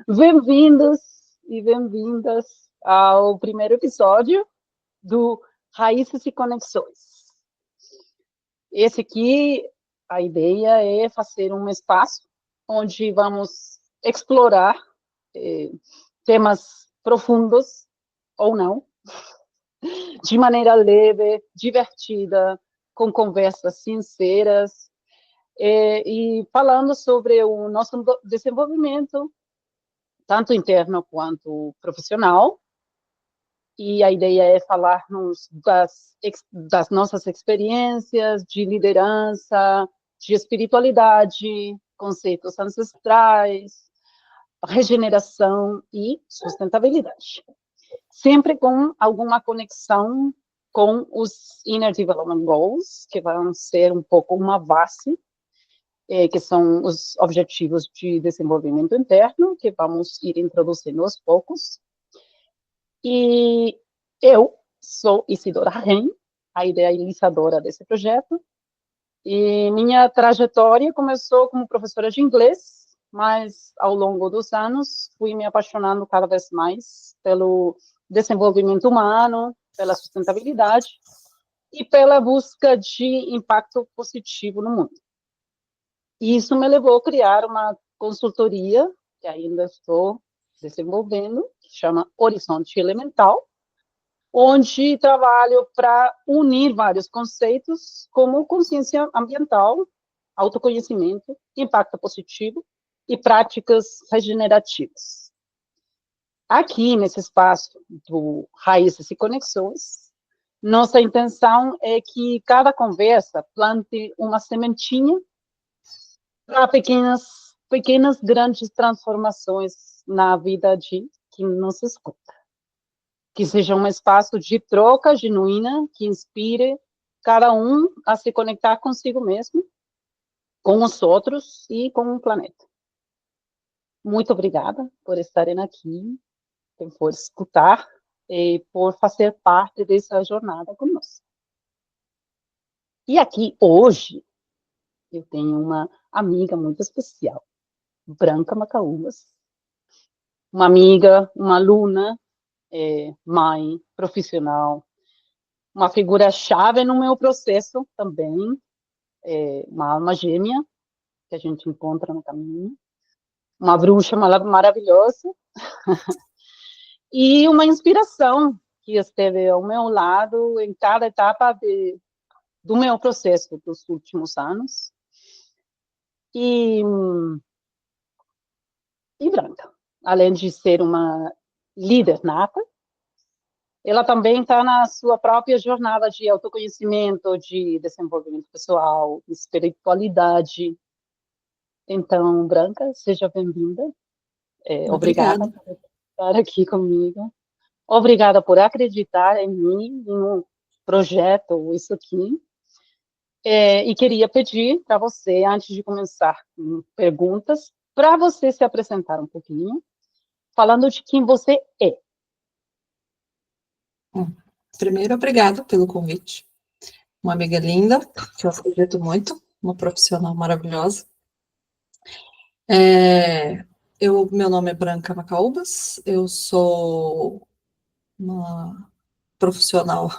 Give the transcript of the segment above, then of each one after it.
Bem-vindos e bem-vindas ao primeiro episódio do Raízes e Conexões. Esse aqui, a ideia é fazer um espaço onde vamos explorar temas profundos ou não, de maneira leve, divertida, com conversas sinceras, e falando sobre o nosso desenvolvimento, tanto interno quanto profissional. E a ideia é falarmos das nossas experiências de liderança, de espiritualidade, conceitos ancestrais, regeneração e sustentabilidade. Sempre com alguma conexão com os Inner Development Goals, que vão ser um pouco uma base, que são os objetivos de desenvolvimento interno, que vamos ir introduzindo aos poucos. E eu sou Isidora Ren, a idealizadora desse projeto, e minha trajetória começou como professora de inglês, mas ao longo dos anos fui me apaixonando cada vez mais pelo desenvolvimento humano, pela sustentabilidade e pela busca de impacto positivo no mundo. E isso me levou a criar uma consultoria, que ainda estou desenvolvendo, que chama Horizonte Elemental, onde trabalho para unir vários conceitos, como consciência ambiental, autoconhecimento, impacto positivo e práticas regenerativas. Aqui, nesse espaço do Raízes e Conexões, nossa intenção é que cada conversa plante uma sementinha para pequenas grandes transformações na vida de quem nos escuta. Que seja um espaço de troca genuína, que inspire cada um a se conectar consigo mesmo, com os outros e com o planeta. Muito obrigada por estarem aqui, por escutar e por fazer parte dessa jornada conosco. E aqui, hoje, eu tenho uma amiga muito especial, Branca Macaúbas, uma amiga, uma aluna, mãe, profissional, uma figura-chave no meu processo também, uma alma gêmea que a gente encontra no caminho, uma bruxa maravilhosa e uma inspiração que esteve ao meu lado em cada etapa do meu processo dos últimos anos. E Branca, além de ser uma líder nata, ela também está na sua própria jornada de autoconhecimento, de desenvolvimento pessoal, espiritualidade. Então, Branca, seja bem-vinda. Obrigada por estar aqui comigo. Obrigada por acreditar em mim, em um projeto, isso aqui. E queria pedir para você, antes de começar com perguntas, para você se apresentar um pouquinho, falando de quem você é. Primeiro, obrigada pelo convite. Uma amiga linda, que eu acredito muito, uma profissional maravilhosa. Meu nome é Branca Macaúbas, eu sou uma profissional,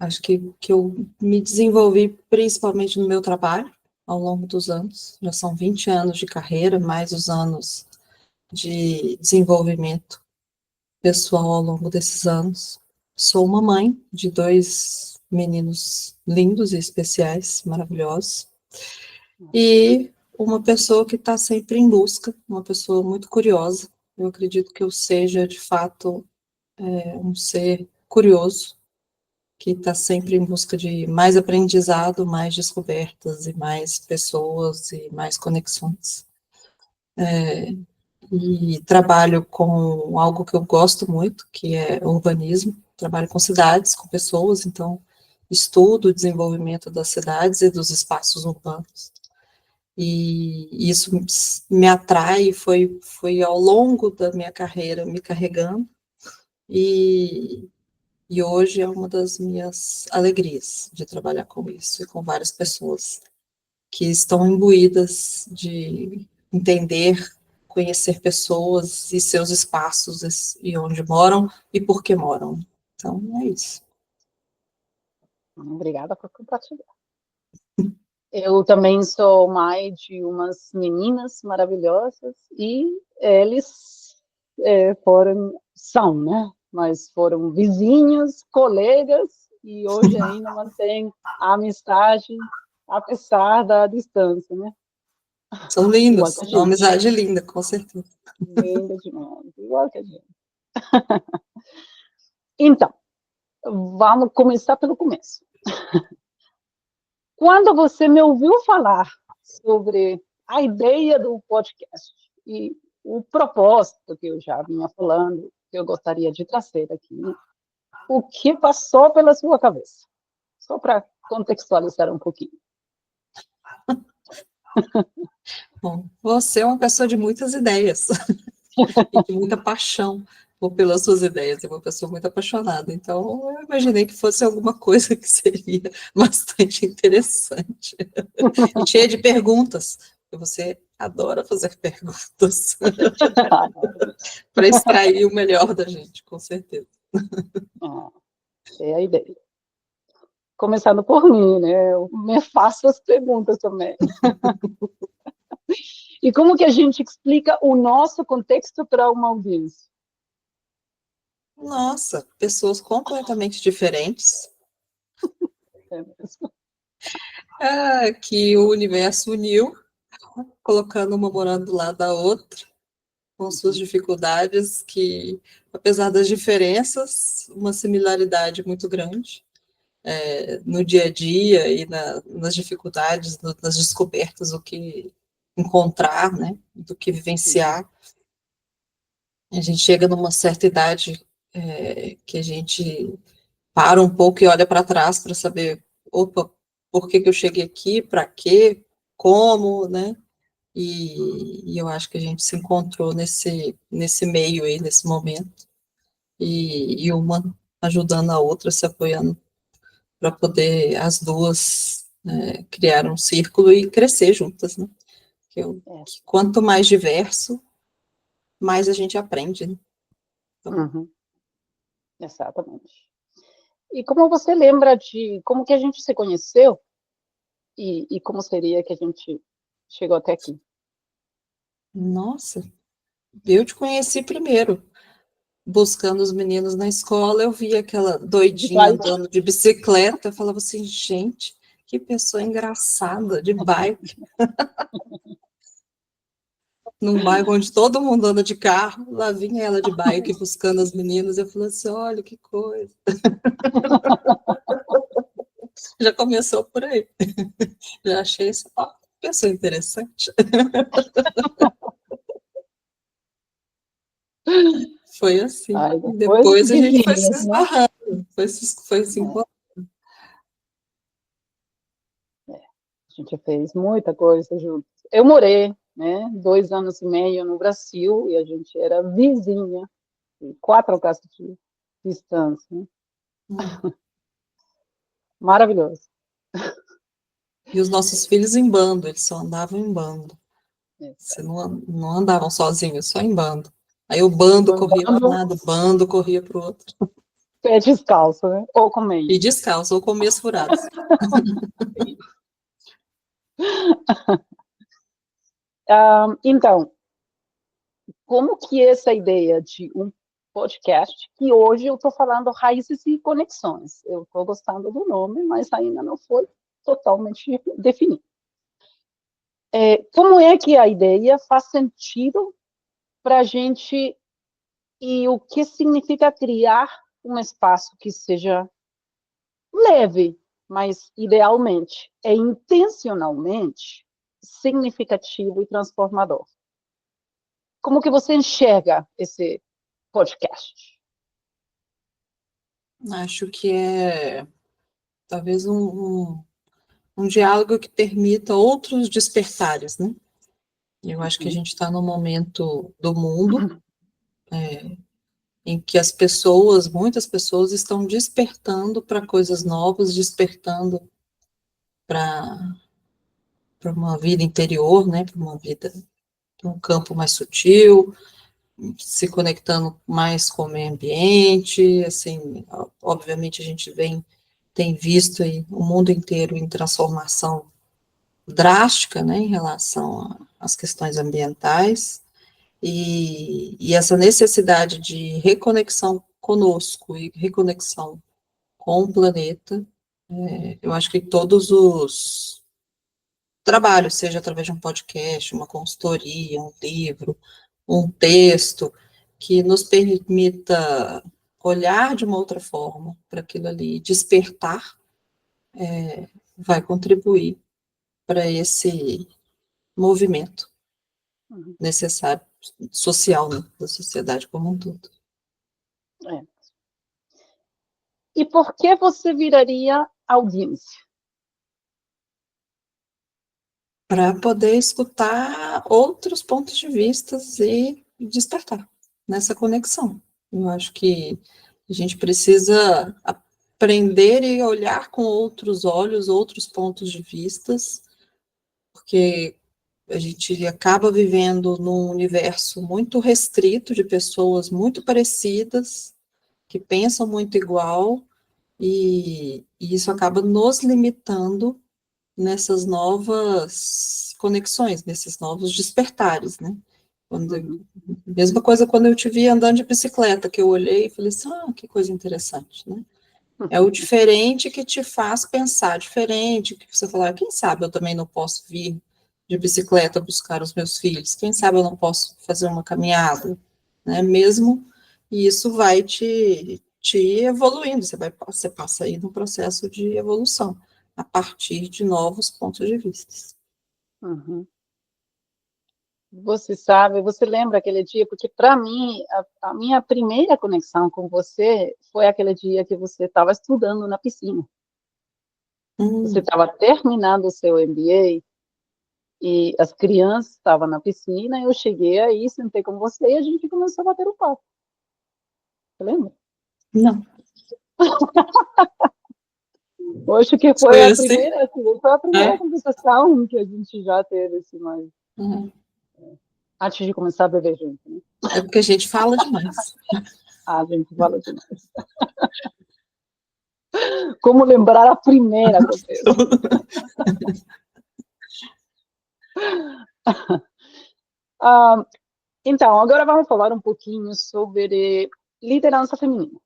acho que eu me desenvolvi principalmente no meu trabalho, ao longo dos anos, já são 20 anos de carreira, mais os anos de desenvolvimento pessoal ao longo desses anos. Sou uma mãe de 2 meninos lindos e especiais, maravilhosos, e uma pessoa que está sempre em busca, uma pessoa muito curiosa. Eu acredito que eu seja, de fato, um ser curioso, que está sempre em busca de mais aprendizado, mais descobertas, e mais pessoas, e mais conexões. E trabalho com algo que eu gosto muito, que é urbanismo. Trabalho com cidades, com pessoas, então estudo o desenvolvimento das cidades e dos espaços urbanos. E isso me atrai, foi ao longo da minha carreira me carregando, e hoje é uma das minhas alegrias de trabalhar com isso, e com várias pessoas que estão imbuídas de entender, conhecer pessoas e seus espaços e onde moram e por que moram. Então, é isso. Obrigada por compartilhar. Eu também sou mãe de umas meninas maravilhosas e eles são, né? Mas foram vizinhos, colegas e hoje ainda mantêm a amizade apesar da distância, né? São Igual que lindos, a é uma gente. amizade linda, com certeza. Linda demais, igual que a gente. Então, vamos começar pelo começo. Quando você me ouviu falar sobre a ideia do podcast e o propósito que eu já vinha falando, que eu gostaria de trazer aqui, o que passou pela sua cabeça? Só para contextualizar um pouquinho. Bom, você é uma pessoa de muitas ideias e de muita paixão pelas suas ideias, é uma pessoa muito apaixonada, então eu imaginei que fosse alguma coisa que seria bastante interessante e cheia de perguntas, porque você adora fazer perguntas para extrair o melhor da gente, com certeza. É a ideia. Começando por mim, né? Eu me faço as perguntas também. E como que a gente explica o nosso contexto para uma audiência? Nossa, pessoas completamente diferentes, É mesmo. que o universo uniu, colocando uma morando do lado da outra, com suas dificuldades, que, apesar das diferenças, uma similaridade muito grande no dia a dia e nas dificuldades, nas descobertas, o que encontrar, né, do que vivenciar. A gente chega numa certa idade que a gente para um pouco e olha para trás para saber, opa, por que eu cheguei aqui, para quê, como, né? E eu acho que a gente se encontrou nesse meio aí, nesse momento, e uma ajudando a outra, se apoiando para poder as duas criar um círculo e crescer juntas, né? Que quanto mais diverso, mais a gente aprende, né? Então, Exatamente. E como você lembra de como que a gente se conheceu e como seria que a gente chegou até aqui? nossa, eu te conheci primeiro, buscando os meninos na escola, eu vi aquela doidinha andando de bicicleta, eu falava assim, gente, que pessoa engraçada, de bike. Num bairro onde todo mundo anda de carro, lá vinha ela de bike buscando as meninas, eu falei assim, olha que coisa. Já começou por aí. Já achei essa pessoa interessante. Foi assim. Ai, E depois a gente foi se vizinhos, né? esbarrando, foi se encontrando. A gente fez muita coisa juntos. Eu morei, né, 2 anos e meio no Brasil e a gente era vizinha, 4 casas de distância. Né? Maravilhoso. E os nossos filhos em bando, eles só andavam em bando. Você não andavam sozinhos, só em bando. Aí o bando corria para um lado, o bando corria para o outro. Pé descalço, né? Ou com meia. E descalço, ou com meias furadas. Então, como que é essa ideia de um podcast, que hoje eu estou falando Raízes e Conexões. Eu estou gostando do nome, mas ainda não foi totalmente definido. Como é que a ideia faz sentido para a gente e o que significa criar um espaço que seja leve, mas idealmente intencionalmente significativo e transformador? Como que você enxerga esse podcast? Acho que é talvez um diálogo que permita outros despertares, né? Eu acho que a gente está num momento do mundo em que as pessoas, muitas pessoas, estão despertando para coisas novas, despertando para uma vida interior, né? Para uma vida um campo mais sutil, se conectando mais com o meio ambiente, assim, obviamente a gente tem visto aí o mundo inteiro em transformação drástica, né, em relação às questões ambientais, e essa necessidade de reconexão conosco e reconexão com o planeta, eu acho que todos os trabalhos, seja através de um podcast, uma consultoria, um livro, um texto, que nos permita olhar de uma outra forma para aquilo ali, despertar, vai contribuir para esse movimento Uhum. necessário, social, né, da sociedade como um todo. É. E por que você viraria audiência? Para poder escutar outros pontos de vista e despertar nessa conexão. Eu acho que a gente precisa aprender e olhar com outros olhos, outros pontos de vistas, porque a gente acaba vivendo num universo muito restrito de pessoas muito parecidas, que pensam muito igual, e isso acaba nos limitando nessas novas conexões, nesses novos despertares, né? Mesma coisa quando eu te vi andando de bicicleta, que eu olhei e falei assim, que coisa interessante, né? É o diferente que te faz pensar diferente, que você fala, quem sabe eu também não posso vir de bicicleta buscar os meus filhos, quem sabe eu não posso fazer uma caminhada, né? Mesmo, e isso vai te evoluindo, você passa aí num processo de evolução, a partir de novos pontos de vista. Uhum. Você sabe, você lembra aquele dia? Porque para mim, a minha primeira conexão com você foi aquele dia que você estava estudando na piscina. Você estava terminando o seu MBA e as crianças estavam na piscina, e eu cheguei aí, sentei com você e a gente começou a bater o papo. Você lembra? Não. Eu acho que Foi foi a assim? primeira conversação que a gente já teve, assim, mas antes de começar a beber junto, né? É porque a gente fala demais. A gente fala demais. Como lembrar a primeira conversa? Então, agora vamos falar um pouquinho sobre liderança feminina.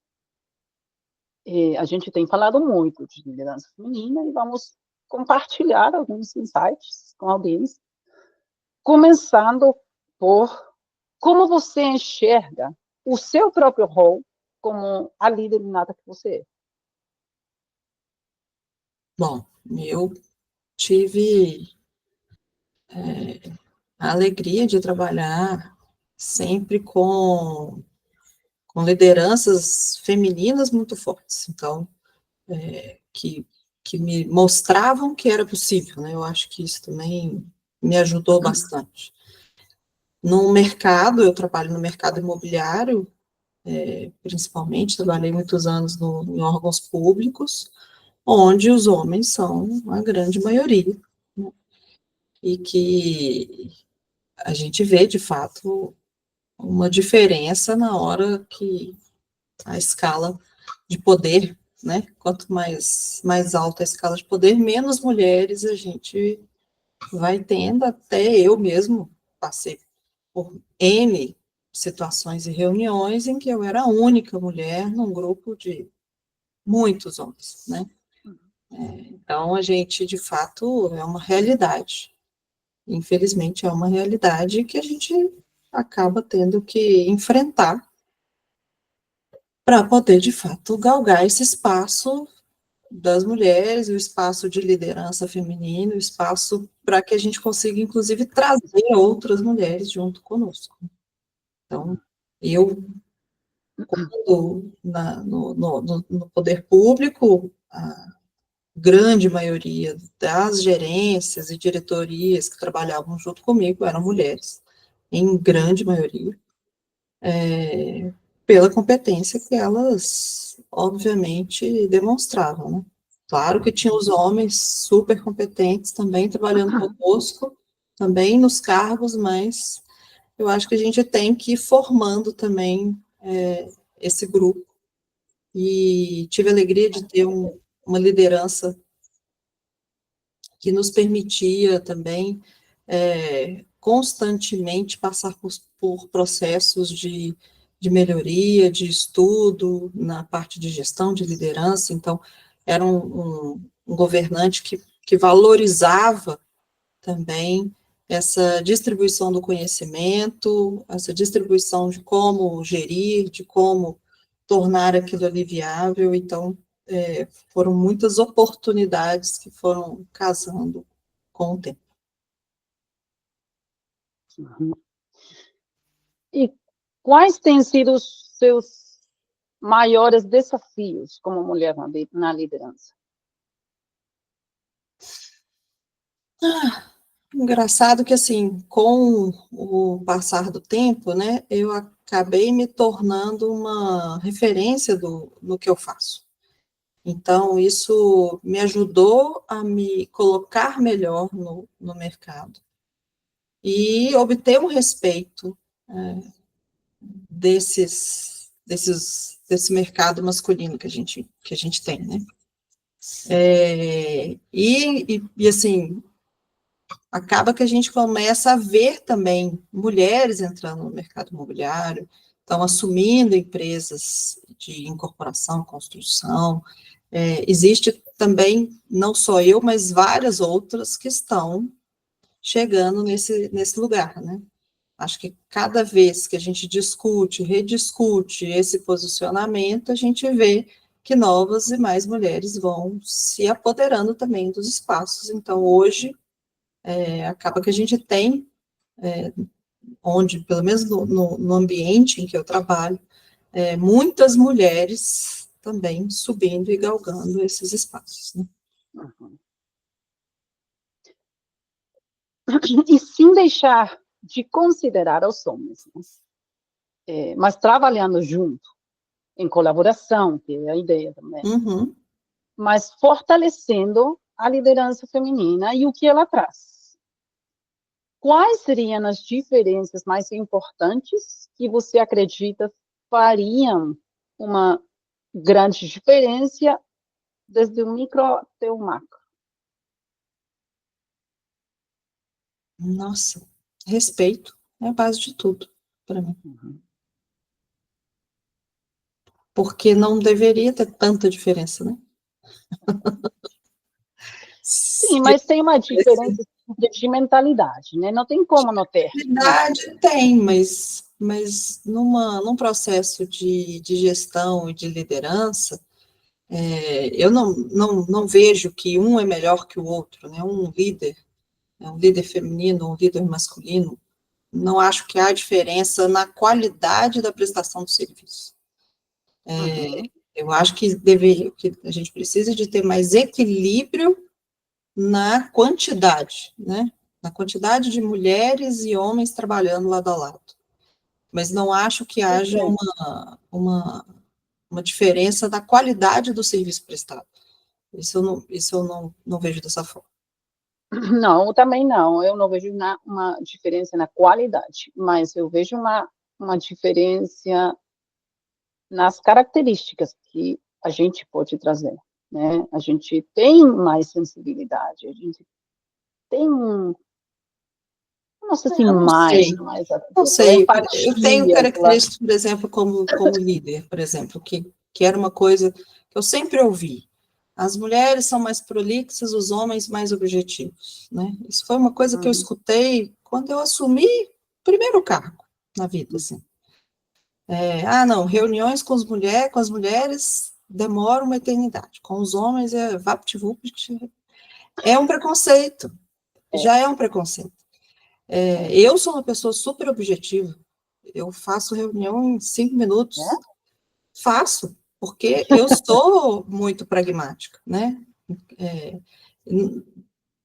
A gente tem falado muito de liderança feminina e vamos compartilhar alguns insights com a audiência, começando por como você enxerga o seu próprio rol como a líder inata que você é. Bom, eu tive a alegria de trabalhar sempre com lideranças femininas muito fortes, então, que me mostravam que era possível, né? Eu acho que isso também me ajudou bastante. No mercado, eu trabalho no mercado imobiliário, principalmente, trabalhei muitos anos em órgãos públicos, onde os homens são a grande maioria, né? E que a gente vê, de fato, uma diferença na hora que a escala de poder, né, quanto mais alta a escala de poder, menos mulheres a gente vai tendo, até eu mesmo passei por N situações e reuniões em que eu era a única mulher num grupo de muitos homens, né? Então, a gente, de fato, é uma realidade. Infelizmente, é uma realidade que a gente acaba tendo que enfrentar para poder, de fato, galgar esse espaço das mulheres, o espaço de liderança feminina, o espaço para que a gente consiga, inclusive, trazer outras mulheres junto conosco. Então, eu, quando no poder público, a grande maioria das gerências e diretorias que trabalhavam junto comigo eram mulheres, em grande maioria, pela competência que elas, obviamente, demonstravam, né? Claro que tinha os homens super competentes também trabalhando conosco, também nos cargos, mas eu acho que a gente tem que ir formando também esse grupo. E tive a alegria de ter uma liderança que nos permitia também constantemente passar por processos de melhoria, de estudo na parte de gestão, de liderança. Então, era um governante que valorizava também essa distribuição do conhecimento, essa distribuição de como gerir, de como tornar aquilo ali viável. Então, foram muitas oportunidades que foram casando com o tempo. Uhum. E quais têm sido os seus maiores desafios como mulher na liderança? Engraçado que, assim, com o passar do tempo, né, eu acabei me tornando uma referência no que eu faço. Então, isso me ajudou a me colocar melhor no mercado e obter um respeito desse mercado masculino que a gente tem, né? E assim, acaba que a gente começa a ver também mulheres entrando no mercado imobiliário, estão assumindo empresas de incorporação, construção. Existe também, não só eu, mas várias outras que estão chegando nesse lugar, né? Acho que cada vez que a gente discute, rediscute esse posicionamento, a gente vê que novas e mais mulheres vão se apoderando também dos espaços. Então, hoje, acaba que a gente tem, onde, pelo menos no ambiente em que eu trabalho, muitas mulheres também subindo e galgando esses espaços, né? Uhum. E sem deixar de considerar os homens, né? Mas trabalhando junto, em colaboração, que é a ideia também, Uhum. mas fortalecendo a liderança feminina e o que ela traz. Quais seriam as diferenças mais importantes que você acredita fariam uma grande diferença desde o micro até o macro? Nossa, respeito é a base de tudo para mim. Uhum. Porque não deveria ter tanta diferença, né? Sim, mas tem uma diferença de mentalidade, né? Não tem como não ter. Verdade tem, mas num processo de gestão e de liderança, eu não vejo que um é melhor que o outro, né? Um líder feminino, um líder masculino, não acho que há diferença na qualidade da prestação do serviço. Uhum. Eu acho que a gente precisa de ter mais equilíbrio na quantidade, né? Na quantidade de mulheres e homens trabalhando lado a lado. Mas não acho que haja Perfeito. uma diferença da qualidade do serviço prestado. Isso eu não vejo dessa forma. Não, também não. Eu não vejo uma diferença na qualidade, mas eu vejo uma diferença nas características que a gente pode trazer, né? A gente tem mais sensibilidade, a gente tem, não sei se Eu não sei, mais não aquela sei. Eu tenho empatia, aquela... características, por exemplo, como líder, por exemplo, que era uma coisa que eu sempre ouvi. As mulheres são mais prolixas, os homens mais objetivos, né? Isso foi uma coisa que eu escutei quando eu assumi o primeiro cargo na vida, assim. Não, reuniões com as mulheres demoram uma eternidade, com os homens é vapt-vupt, é um preconceito, já é um preconceito. Eu sou uma pessoa super objetiva, eu faço reunião em 5 minutos, faço, porque eu sou muito pragmática, né?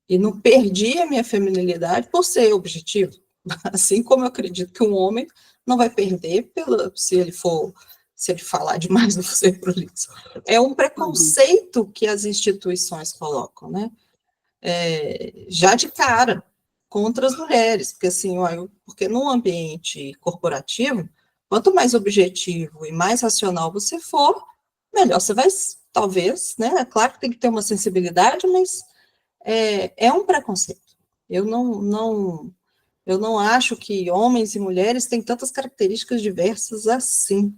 E não perdi a minha feminilidade por ser objetivo, assim como eu acredito que um homem não vai perder se ele falar demais do ser prolixo. É um preconceito que as instituições colocam, né? Já de cara, contra as mulheres, porque assim, porque no ambiente corporativo, quanto mais objetivo e mais racional você for, melhor você vai, talvez, né? É claro que tem que ter uma sensibilidade, mas é um preconceito. Eu não acho que homens e mulheres têm tantas características diversas assim.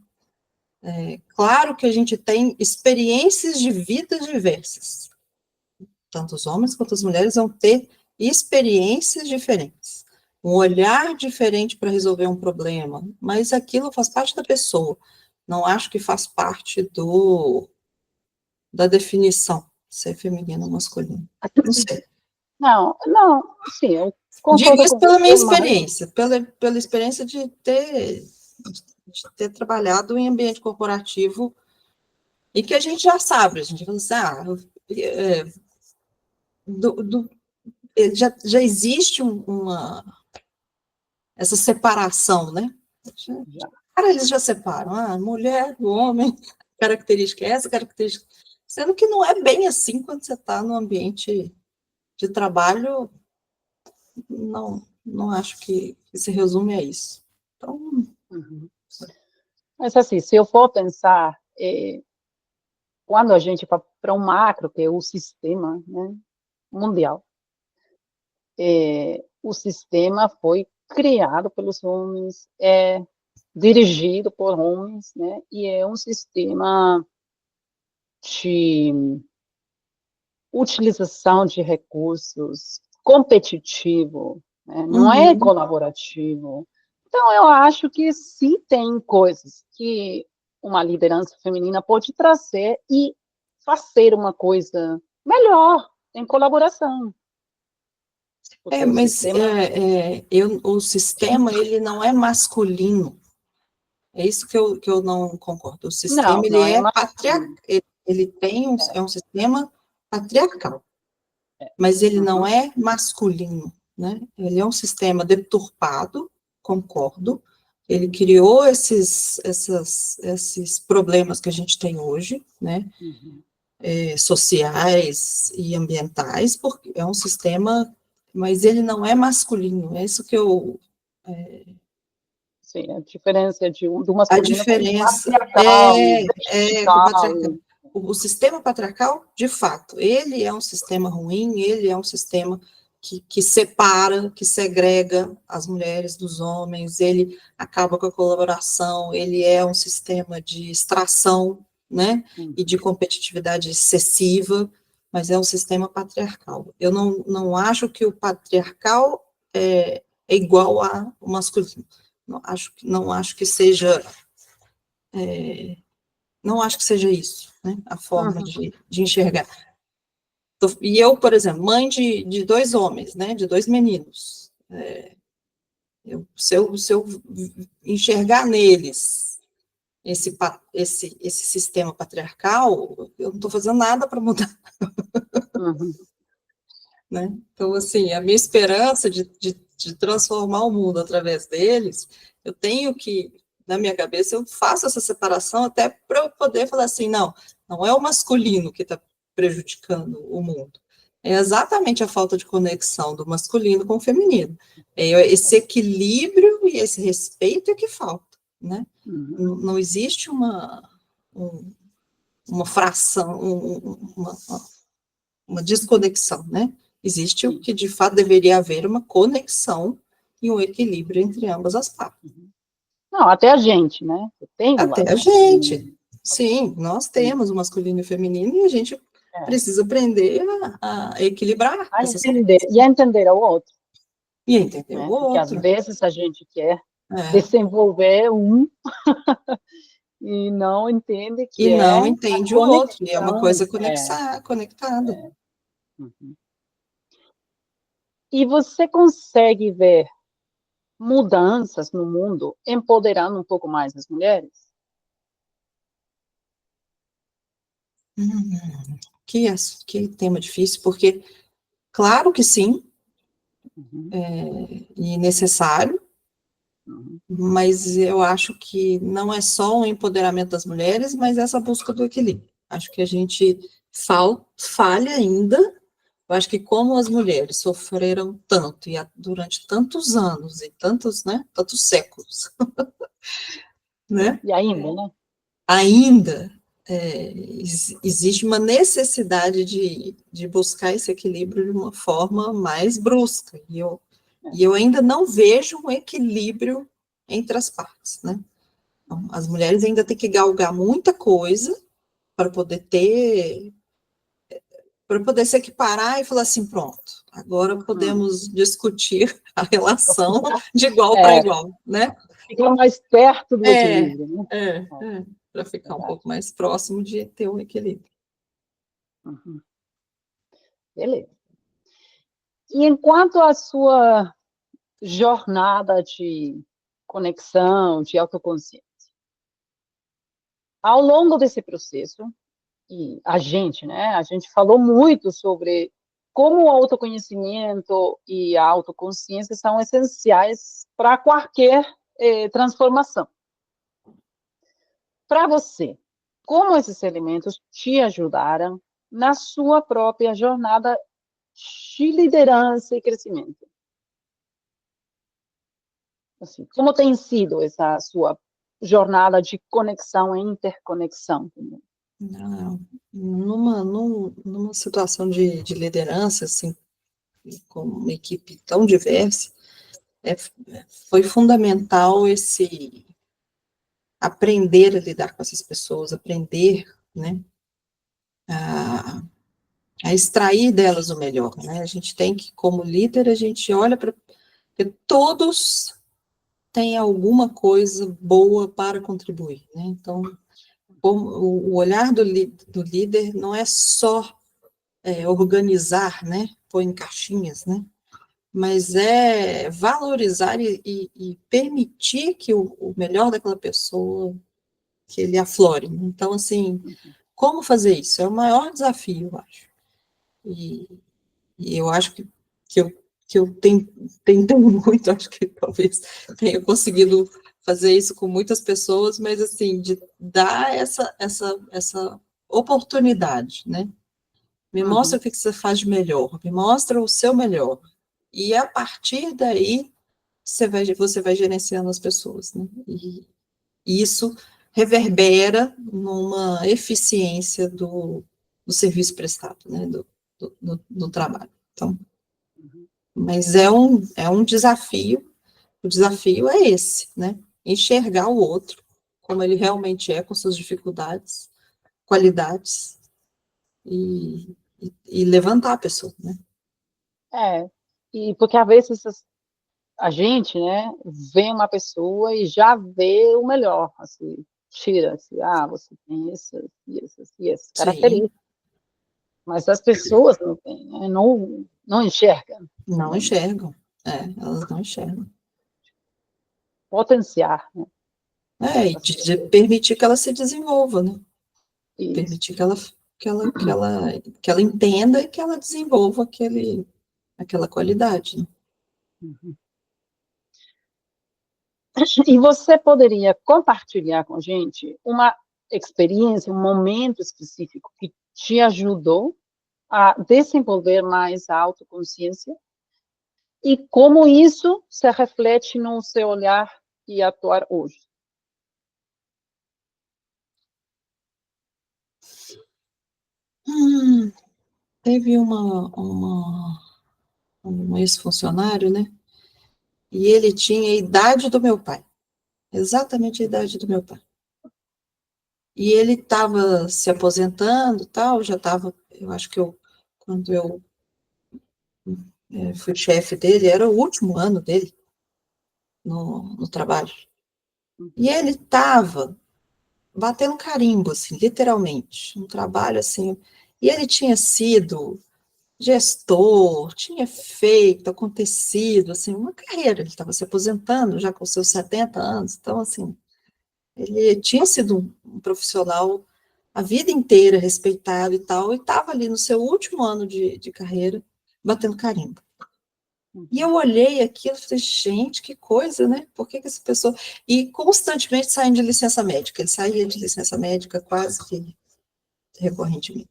Claro que a gente tem experiências de vida diversas. Tanto os homens quanto as mulheres vão ter experiências diferentes, um olhar diferente para resolver um problema, mas aquilo faz parte da pessoa. Não acho que faz parte da definição, ser feminino ou masculino. Não sei. Não, não, sim, eu Digo concordo isso com pela minha você, mas... experiência, pela experiência de ter trabalhado em ambiente corporativo e que a gente já sabe, a gente fala assim, já existe essa separação, né? Cara, eles já separam, a mulher, o homem, característica é essa, característica... Sendo que não é bem assim quando você está no ambiente de trabalho, não acho que se resume a isso. Então... Mas assim, se eu for pensar, quando a gente vai para um macro, que é o sistema, né, mundial, o sistema foi criado pelos homens, dirigido por homens, né, e é um sistema de utilização de recursos competitivo, né, não é colaborativo. Então, eu acho que sim tem coisas que uma liderança feminina pode trazer e fazer uma coisa melhor, em colaboração. Porque mas o sistema, ele não é masculino. É isso que eu não concordo. O sistema, ele não é é masculino. ele tem é um sistema patriarcal, mas ele não é masculino, né? Ele é um sistema deturpado, concordo. Ele criou esses problemas que a gente tem hoje, né? Sociais e ambientais, porque é um sistema, mas ele não é masculino. É isso que eu... Sim, a diferença do A masculino com o diferença patriarcal, com o vertical. patriarcal. O sistema patriarcal, de fato, ele é um sistema ruim, ele é um sistema que separa, que segrega as mulheres dos homens, ele acaba com a colaboração, ele é um sistema de extração, né, e de competitividade excessiva, mas é um sistema patriarcal. Eu não acho que o patriarcal é igual ao masculino. Não acho que seja isso, né, a forma de enxergar. E eu, por exemplo, mãe de dois homens, né, de dois meninos, se eu enxergar neles esse sistema patriarcal, eu não estou fazendo nada para mudar. Né? Então, assim, a minha esperança de transformar o mundo através deles, eu tenho que, na minha cabeça, eu faço essa separação até para eu poder falar assim, não é o masculino que está prejudicando o mundo, é exatamente a falta de conexão do masculino com o feminino, é esse equilíbrio e esse respeito é que falta, né? Não existe uma fração, uma desconexão, né? Existe o que, de fato, deveria haver uma conexão e um equilíbrio entre ambas as partes. Não, até a gente, né? Até a gente. Sim, nós temos o masculino e o feminino e a gente precisa aprender a equilibrar. A entender o outro. E entender o Porque, às outro. vezes, a gente quer desenvolver um e não entende que não entende o outro. E é uma coisa conectada. E você consegue ver mudanças no mundo empoderando um pouco mais as mulheres? Que tema difícil, porque claro que sim, e necessário, mas eu acho que não é só o empoderamento das mulheres, mas essa busca do equilíbrio. Acho que a gente falha ainda Eu acho que como as mulheres sofreram tanto, durante tantos anos, e tantos, né, tantos séculos, né, E ainda, né? ainda existe uma necessidade de buscar esse equilíbrio de uma forma mais brusca, e eu ainda não vejo um equilíbrio entre as partes, né? Então, as mulheres ainda têm que galgar muita coisa para poder se equiparar e falar assim, pronto, agora podemos discutir a relação de igual para É, igual, né? ficar mais perto do É, equilíbrio, né? para ficar um Verdade. pouco mais próximo de ter um equilíbrio. Uhum. Beleza. E enquanto a sua jornada de conexão, de autoconsciência, ao longo desse processo, e a gente, né, a gente falou muito sobre como o autoconhecimento e a autoconsciência são essenciais para qualquer transformação. Para você, como esses elementos te ajudaram na sua própria jornada de liderança e crescimento? Assim, como tem sido essa sua jornada de conexão e interconexão? Não, numa situação de liderança, assim, com uma equipe tão diversa, foi fundamental esse aprender a lidar com essas pessoas, aprender, né, a, a extrair delas o melhor, né? A gente tem que, como líder, a gente olha para todos têm alguma coisa boa para contribuir, né? Então, o olhar do líder não é só organizar, né? Pôr em caixinhas, né? Mas é valorizar e permitir que o melhor daquela pessoa, que ele aflore. Então, assim, como fazer isso? É o maior desafio, eu acho. E, e eu acho que eu tento muito, acho que talvez tenha conseguido fazer isso com muitas pessoas, mas, assim, de dar essa oportunidade, né? Me mostra o que você faz de melhor, me mostra o seu melhor. E a partir daí, você vai gerenciando as pessoas, né? E isso reverbera numa eficiência do serviço prestado, né? Do trabalho. Então, mas é um desafio, o desafio é esse, né? Enxergar o outro como ele realmente é, com suas dificuldades, qualidades, e levantar a pessoa, né? E porque às vezes a gente, né, vê uma pessoa e já vê o melhor, assim, tira, assim, você tem essas Sim, características, mas as pessoas não têm, né, não enxergam, não né, enxergam, elas não enxergam. potenciar, né, E essas de pessoas. permitir que ela se desenvolva, né? Isso. Permitir que ela entenda e que ela desenvolva aquela qualidade, né? Uhum. E você poderia compartilhar com a gente uma experiência, um momento específico que te ajudou a desenvolver mais a autoconsciência e como isso se reflete no seu olhar e atuar hoje? Teve um ex-funcionário, né? E ele tinha a idade do meu pai, exatamente a idade do meu pai. E ele estava se aposentando, tal, já estava, eu acho que quando eu fui chefe dele, era o último ano dele no trabalho. E ele estava batendo carimbo, assim, literalmente, um trabalho assim. E ele tinha sido gestor, tinha feito, acontecido, assim, uma carreira. Ele estava se aposentando já com seus 70 anos, então, assim, ele tinha sido um profissional a vida inteira respeitado e tal, e estava ali no seu último ano de carreira, batendo carimbo. E eu olhei aquilo e falei, gente, que coisa, né? Por que essa pessoa... E constantemente saindo de licença médica. Ele saía de licença médica quase que recorrentemente.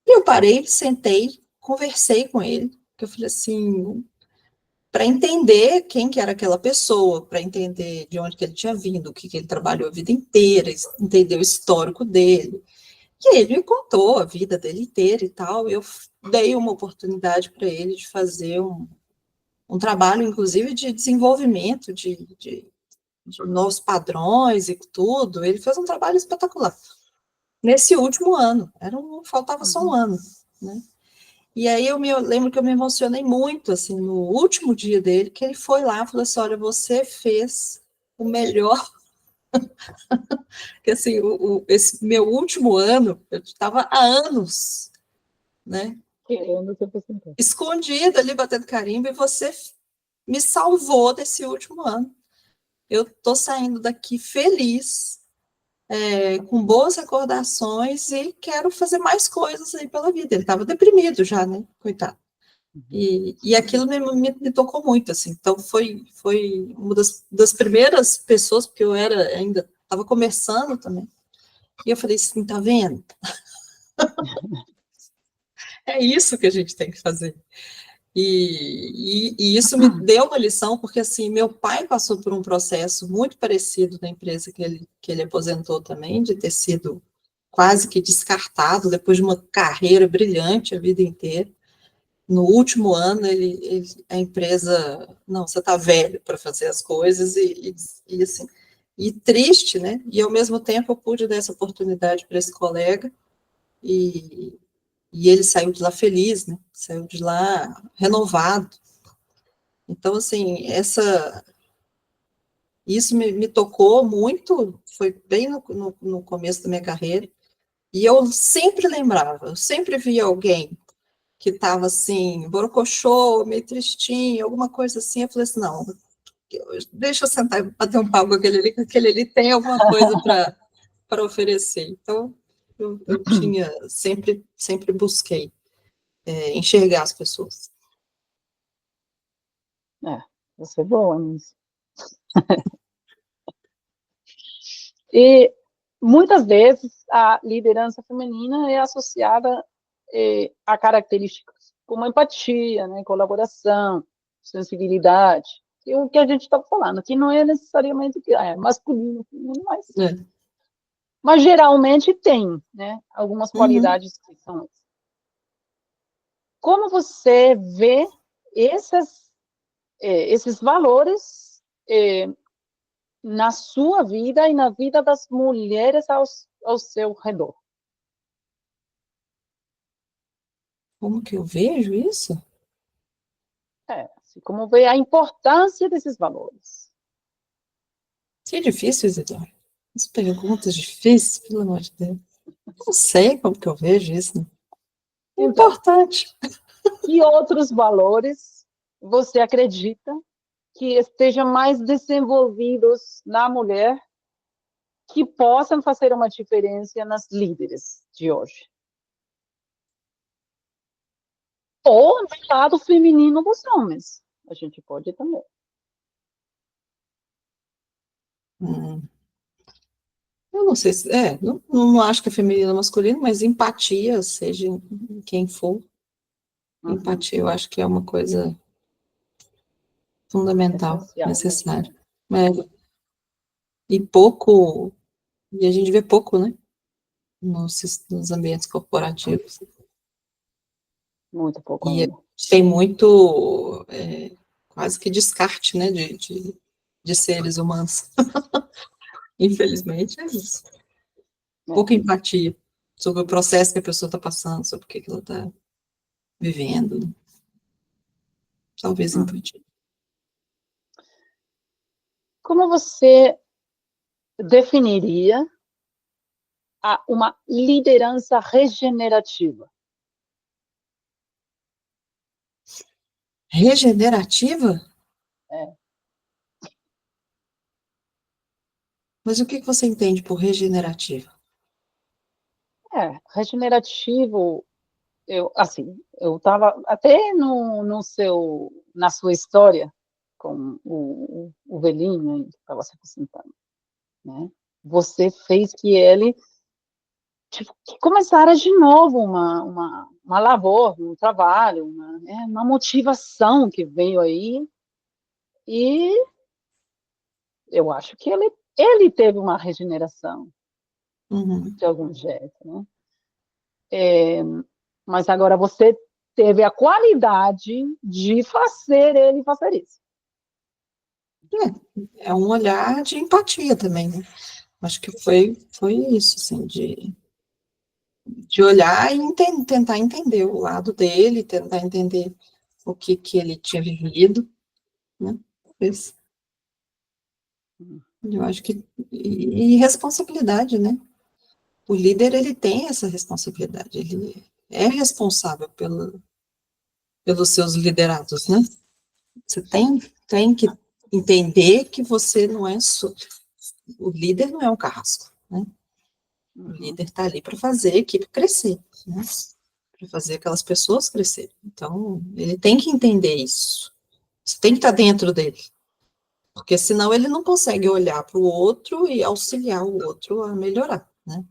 E eu parei, sentei conversei com ele, que eu falei assim, para entender quem que era aquela pessoa, para entender de onde que ele tinha vindo, o que ele trabalhou a vida inteira, entender o histórico dele. E ele me contou a vida dele inteira e tal. Eu dei uma oportunidade para ele de fazer um trabalho, inclusive, de desenvolvimento de novos padrões e tudo. Ele fez um trabalho espetacular. Nesse último ano, faltava só um ano, né? E aí eu lembro que eu me emocionei muito, assim, no último dia dele, que ele foi lá e falou assim, olha, você fez o melhor, que assim, esse meu último ano, eu estava há anos, né? Querendo se aposentar. Escondida ali, batendo carimbo, e você me salvou desse último ano. Eu tô saindo daqui feliz, com boas recordações, e quero fazer mais coisas aí pela vida. Ele estava deprimido já, né? Coitado. E aquilo me tocou muito, assim. Então, foi uma das primeiras pessoas, porque eu ainda estava começando também. E eu falei assim, tá vendo? É isso que a gente tem que fazer. E isso me deu uma lição, porque assim, meu pai passou por um processo muito parecido na empresa que ele aposentou também, de ter sido quase que descartado depois de uma carreira brilhante a vida inteira. No último ano, a empresa, não, você está velho para fazer as coisas, e assim, e triste, né? E ao mesmo tempo eu pude dar essa oportunidade para esse colega, e ele saiu de lá feliz, né? Saiu de lá renovado. Então, assim, isso me tocou muito, foi bem no começo da minha carreira, e eu sempre lembrava, eu sempre via alguém que estava assim, borocochô, meio tristinho, alguma coisa assim, eu falei assim, não, deixa eu sentar e bater um papo com aquele ali tem alguma coisa para oferecer. Então, eu tinha, sempre busquei enxergar as pessoas. Você é boa nisso. E muitas vezes a liderança feminina é associada a características como empatia, né, colaboração, sensibilidade, e o que a gente está falando, que não é necessariamente que é masculino, mas geralmente tem, né, algumas qualidades que são. Como você vê esses valores na sua vida e na vida das mulheres ao seu redor? Como que eu vejo isso? Assim, como vê a importância desses valores? Que difícil, Isidoro. As perguntas difíceis, pelo amor de Deus. Não sei como que eu vejo isso. Né? Então, Importante. que outros valores você acredita que estejam mais desenvolvidos na mulher, que possam fazer uma diferença nas líderes de hoje? Ou no lado feminino dos homens. A gente pode também. Eu não sei se. Não acho que é feminino ou masculino, mas empatia, seja quem for. Empatia, eu acho que é uma coisa fundamental, Essencial, né? necessária. E a gente vê pouco, né? Nos ambientes corporativos. Muito pouco E ainda. tem muito, quase que descarte, né? De seres humanos. Infelizmente, é isso. Pouca empatia sobre o processo que a pessoa está passando, sobre o que ela está vivendo. Talvez empatia. Como você definiria uma liderança regenerativa? Regenerativa? É. Mas o que você entende por regenerativa? Regenerativo, eu estava até na sua história com o velhinho que estava se apresentando, né? Você fez que ele, tipo, que começara de novo uma labor, um trabalho, uma motivação que veio aí, e eu acho que ele teve uma regeneração, de algum jeito, né? Mas agora você teve a qualidade de fazer ele fazer isso. É um olhar de empatia também, né? Acho que foi isso, assim, de olhar e tentar entender o lado dele, tentar entender o que ele tinha vivido, né? Eu acho que... E responsabilidade, né? O líder, ele tem essa responsabilidade, ele é responsável pelos seus liderados, né? Você tem que entender que você não é o líder não é um carrasco, né? O líder está ali para fazer a equipe crescer, né? Para fazer aquelas pessoas crescerem. Então, ele tem que entender isso. Você tem que estar dentro dele. Porque senão ele não consegue olhar para o outro e auxiliar o outro a melhorar, né?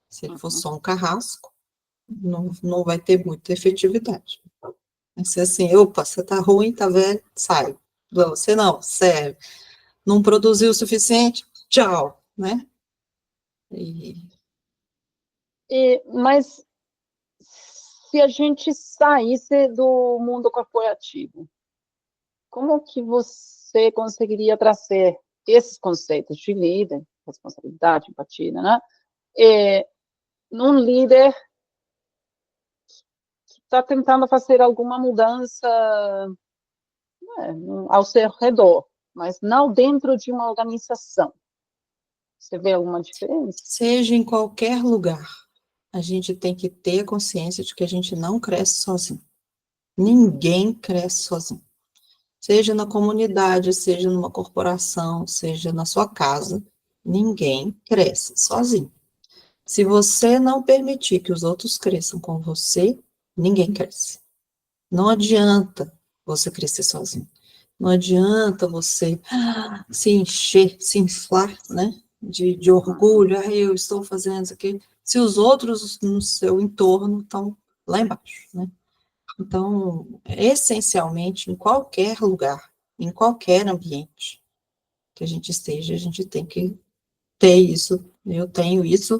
Se ele for só um carrasco, não vai ter muita efetividade. Vai ser assim, opa, você tá ruim, tá velho, sai. Você não, serve. Não produziu o suficiente, tchau, né? Mas se a gente saísse do mundo corporativo, como que você conseguiria trazer esses conceitos de líder, responsabilidade, empatia, né? Num líder que está tentando fazer alguma mudança ao seu redor, mas não dentro de uma organização. Você vê alguma diferença? Seja em qualquer lugar, a gente tem que ter a consciência de que a gente não cresce sozinho. Ninguém cresce sozinho. Seja na comunidade, seja numa corporação, seja na sua casa, ninguém cresce sozinho. Se você não permitir que os outros cresçam com você, ninguém cresce. Não adianta você crescer sozinho. Não adianta você se encher, se inflar, né, de orgulho, eu estou fazendo isso aqui, se os outros no seu entorno estão lá embaixo, né? Então, essencialmente, em qualquer lugar, em qualquer ambiente que a gente esteja, a gente tem que ter isso, eu tenho isso,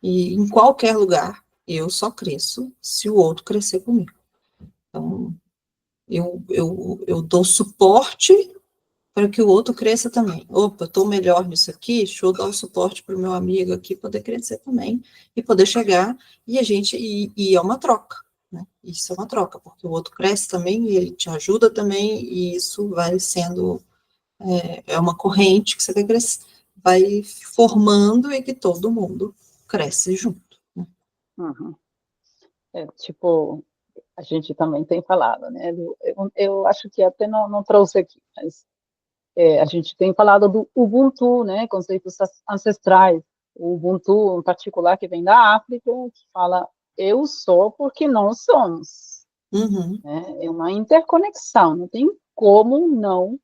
e em qualquer lugar, eu só cresço se o outro crescer comigo. Então, eu dou suporte para que o outro cresça também. Opa, estou melhor nisso aqui, deixa eu dar o suporte para o meu amigo aqui poder crescer também, e poder chegar, e é uma troca, né? Isso é uma troca, porque o outro cresce também, e ele te ajuda também, e isso vai sendo, é uma corrente que você vai formando e que todo mundo cresce junto. Né? Tipo, a gente também tem falado, né? Eu acho que até não trouxe aqui, mas a gente tem falado do Ubuntu, né? Conceitos ancestrais. O Ubuntu, em particular, que vem da África, que fala eu sou porque nós somos. Né? É uma interconexão, não tem como não.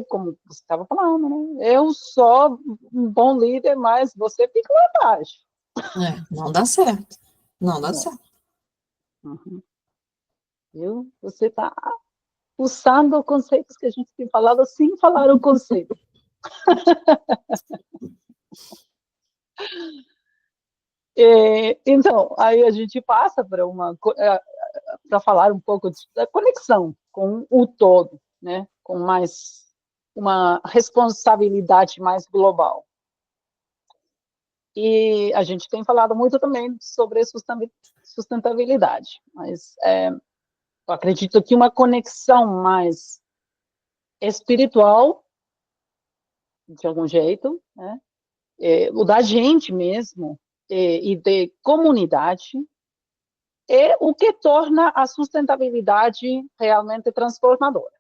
Como você estava falando, né? Eu sou um bom líder, mas você fica lá abaixo. Não dá certo. Não dá certo. Você está usando conceitos que a gente tem falado sem falar o conceito. Então, aí a gente passa para falar um pouco da conexão com o todo, né? Com mais uma responsabilidade mais global. E a gente tem falado muito também sobre sustentabilidade, mas eu acredito que uma conexão mais espiritual, de algum jeito, né? O da gente mesmo, e de comunidade, é o que torna a sustentabilidade realmente transformadora.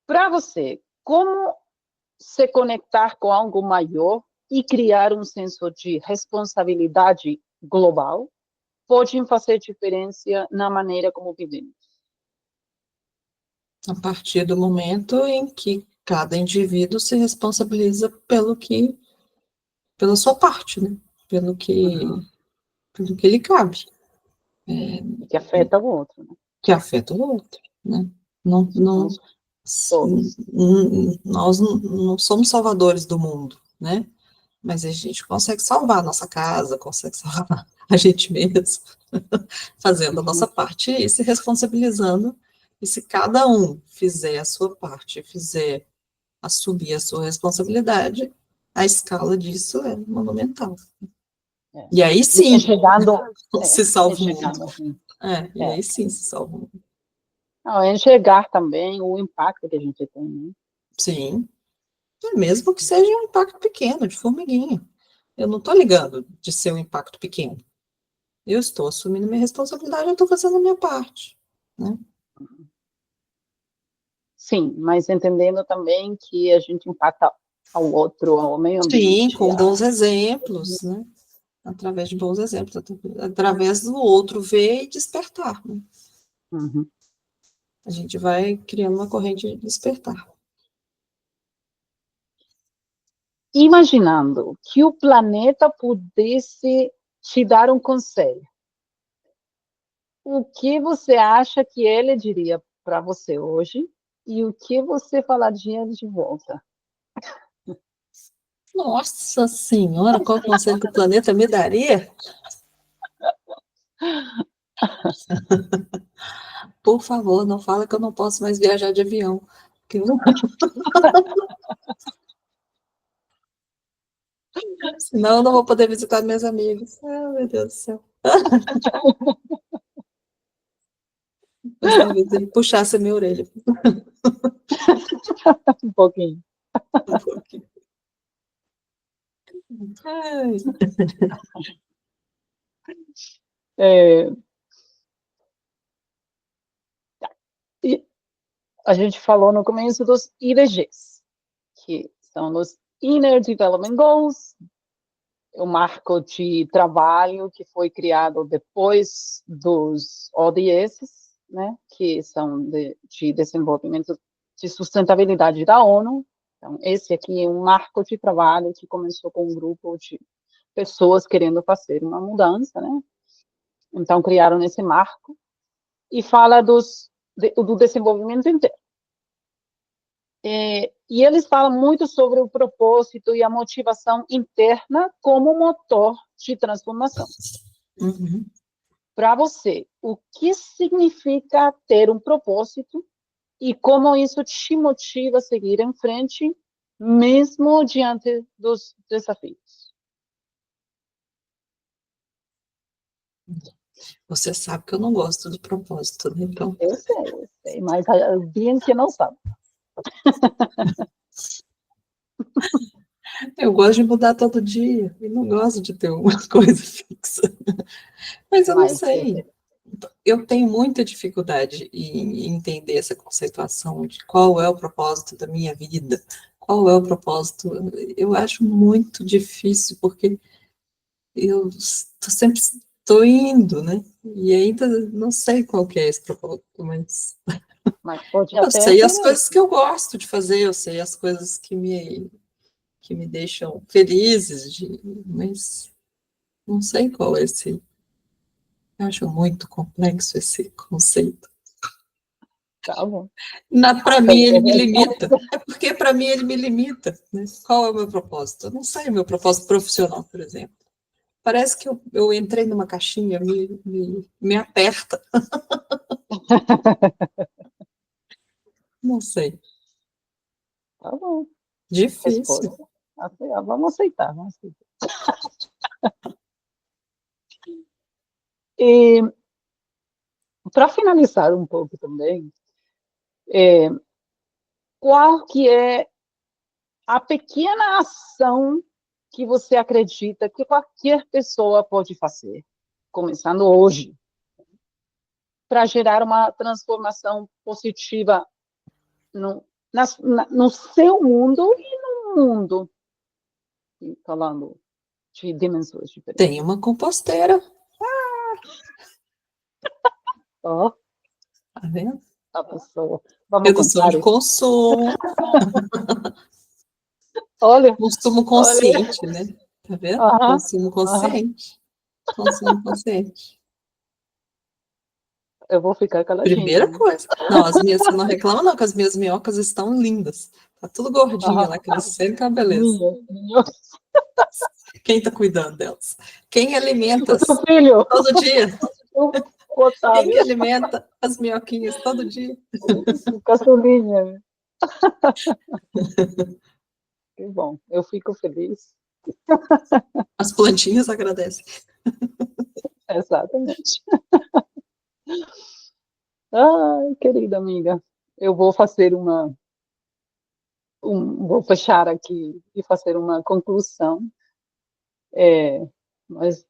Para você, como se conectar com algo maior e criar um senso de responsabilidade global pode fazer diferença na maneira como vivemos? A partir do momento em que cada indivíduo se responsabiliza pela sua parte, né? do que lhe cabe. Que afeta o outro, né? Que afeta o outro, né? Não, Todos. nós não somos salvadores do mundo, né? Mas a gente consegue salvar a nossa casa, consegue salvar a gente mesmo, fazendo a nossa parte e se responsabilizando. E se cada um fizer a sua parte, fizer assumir a sua responsabilidade, a escala disso é monumental. E aí sim, se salva o mundo. E aí sim se salva o mundo. Não, enxergar também o impacto que a gente tem, né? Sim. Mesmo que seja um impacto pequeno, de formiguinha. Eu não estou ligando de ser um impacto pequeno. Eu estou assumindo minha responsabilidade, eu estou fazendo a minha parte, né? Sim, mas entendendo também que a gente impacta ao outro, ao meio ambiente. Sim, com bons exemplos, né? Através de bons exemplos, através do outro ver e despertar, né? Uhum. A gente vai criando uma corrente de despertar. Imaginando que o planeta pudesse te dar um conselho, o que você acha que ele diria para você hoje e o que você falaria de volta? Nossa Senhora, qual conselho que o planeta me daria? Por favor, não fala que eu não posso mais viajar de avião. Que eu... Senão eu não vou poder visitar meus amigos. Ah, meu Deus do céu. Mas talvez ele puxasse a minha orelha. Um pouquinho. Um pouquinho. Ai. A gente falou no começo dos IDGs, que são os Inner Development Goals, o marco de trabalho que foi criado depois dos ODS, né, que são de desenvolvimento de sustentabilidade da ONU. Então, esse aqui é um marco de trabalho que começou com um grupo de pessoas querendo fazer uma mudança, né? Então, criaram esse marco e fala do desenvolvimento interno. E eles falam muito sobre o propósito e a motivação interna como motor de transformação. Uhum. Para você, o que significa ter um propósito e como isso te motiva a seguir em frente, mesmo diante dos desafios? Você sabe que eu não gosto do propósito, né? Então... Eu sei, mas a audiência não sabe. Eu gosto de mudar todo dia e não gosto de ter uma coisa fixa. Mas eu não sei. Eu tenho muita dificuldade em entender essa conceituação de qual é o propósito da minha vida, qual é o propósito. Eu acho muito difícil, porque eu sempre estou indo, né? E ainda não sei qual que é esse propósito, mas pode eu até sei as ser coisas que eu gosto de fazer, eu sei as coisas que me deixam felizes, mas não sei qual é esse. Eu acho muito complexo esse conceito. Tá bom. Para mim, ele me limita. É porque, para mim, ele me limita. Né? Qual é o meu propósito? Eu não sei o meu propósito profissional, por exemplo. Parece que eu entrei numa caixinha, me aperta. Não sei. Tá bom. Difícil. Vamos aceitar. E, para finalizar um pouco também, qual que é a pequena ação que você acredita que qualquer pessoa pode fazer, começando hoje, para gerar uma transformação positiva no seu mundo e no mundo, falando de dimensões diferentes? Tem uma composteira. Ó, Tá vendo? a pessoa. Vamos Redução comprar de isso. consumo. Olha. Consumo consciente, né? Tá vendo? Consumo consciente. Consumo consciente. Eu vou ficar caladinha. Primeira coisa. Não, as minhas, você não reclama não, que as minhas minhocas estão lindas. Tá tudo gordinha lá, crescendo com a beleza. Minha. Quem tá cuidando delas? Quem alimenta O seu filho. todo dia? O Otávio. Quem que alimenta as minhoquinhas todo dia? O caçulinha. Que bom, eu fico feliz. As plantinhas agradecem. Exatamente. Ai, querida amiga, eu vou fazer vou fechar aqui e fazer uma conclusão, mas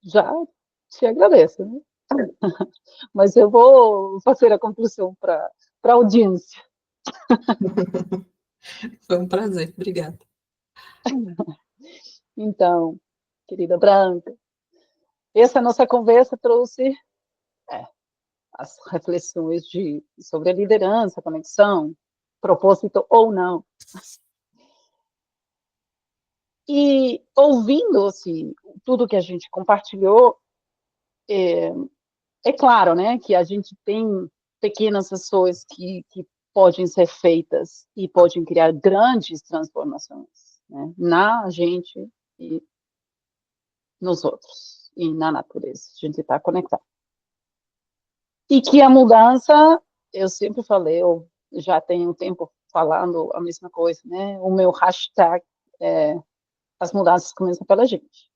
já te agradeço, né? Mas eu vou fazer a conclusão para a audiência. Foi um prazer, obrigada. Então, querida Branca, essa nossa conversa trouxe as reflexões sobre a liderança, conexão, propósito ou não. E ouvindo assim, tudo que a gente compartilhou, é claro, né, que a gente tem pequenas ações que podem ser feitas e podem criar grandes transformações, né, na gente e nos outros, e na natureza. A gente está conectado. E que a mudança, eu sempre falei, eu já tenho tempo falando a mesma coisa, né? O meu hashtag é as mudanças começam pela gente.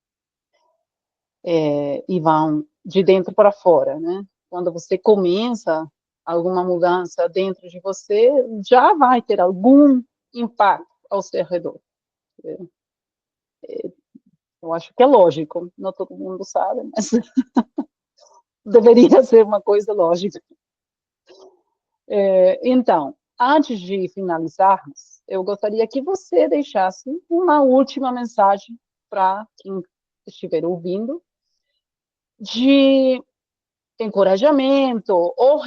E vão de dentro para fora, né? Quando você começa alguma mudança dentro de você, já vai ter algum impacto ao seu redor. Eu acho que é lógico, não todo mundo sabe, mas deveria ser uma coisa lógica. Então, antes de finalizarmos, eu gostaria que você deixasse uma última mensagem para quem estiver ouvindo, de encorajamento ou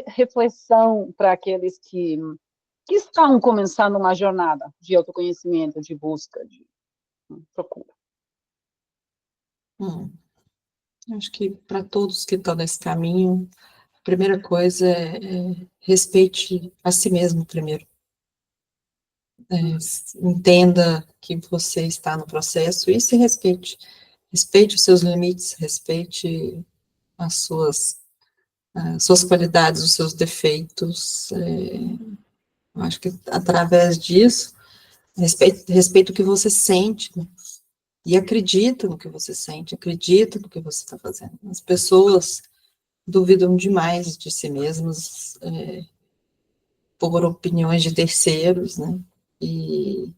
reflexão para aqueles que estão começando uma jornada de autoconhecimento, de busca, de procura. Acho que para todos que estão nesse caminho, a primeira coisa é respeite a si mesmo primeiro. Entenda que você está no processo e se respeite. Respeite os seus limites, respeite as suas qualidades, os seus defeitos. Eu acho que através disso, respeite o que você sente, né? E acredita no que você sente, acredita no que você está fazendo. As pessoas duvidam demais de si mesmas, por opiniões de terceiros, né? E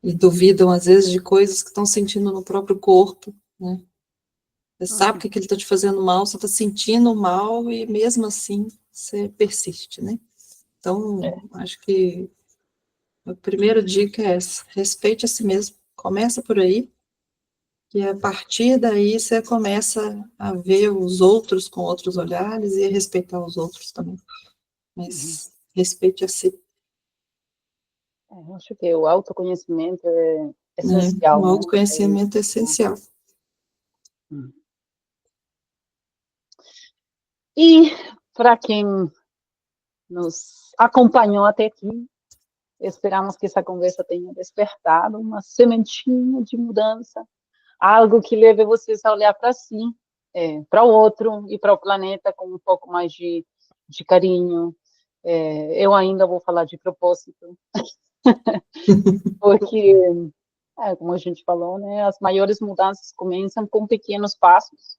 duvidam, às vezes, de coisas que estão sentindo no próprio corpo, né? Você sabe que aquilo está te fazendo mal, você está sentindo mal e, mesmo assim, você persiste, né? Então, acho que a primeira dica é essa: respeite a si mesmo, começa por aí, e a partir daí você começa a ver os outros com outros olhares e a respeitar os outros também. Mas respeite a si. Acho que o autoconhecimento é essencial. O autoconhecimento é essencial. E para quem nos acompanhou até aqui, esperamos que essa conversa tenha despertado uma sementinha de mudança, algo que leve vocês a olhar para si, para o outro e para o planeta com um pouco mais de carinho. Eu ainda vou falar de propósito, porque, como a gente falou, né, as maiores mudanças começam com pequenos passos,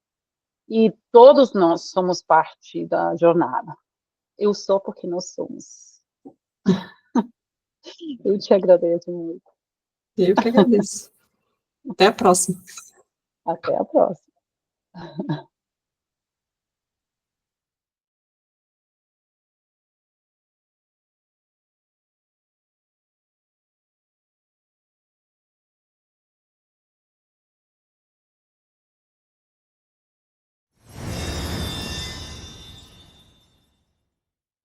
e todos nós somos parte da jornada. Eu sou porque nós somos. Eu te agradeço muito. Eu que agradeço. Até a próxima. Até a próxima.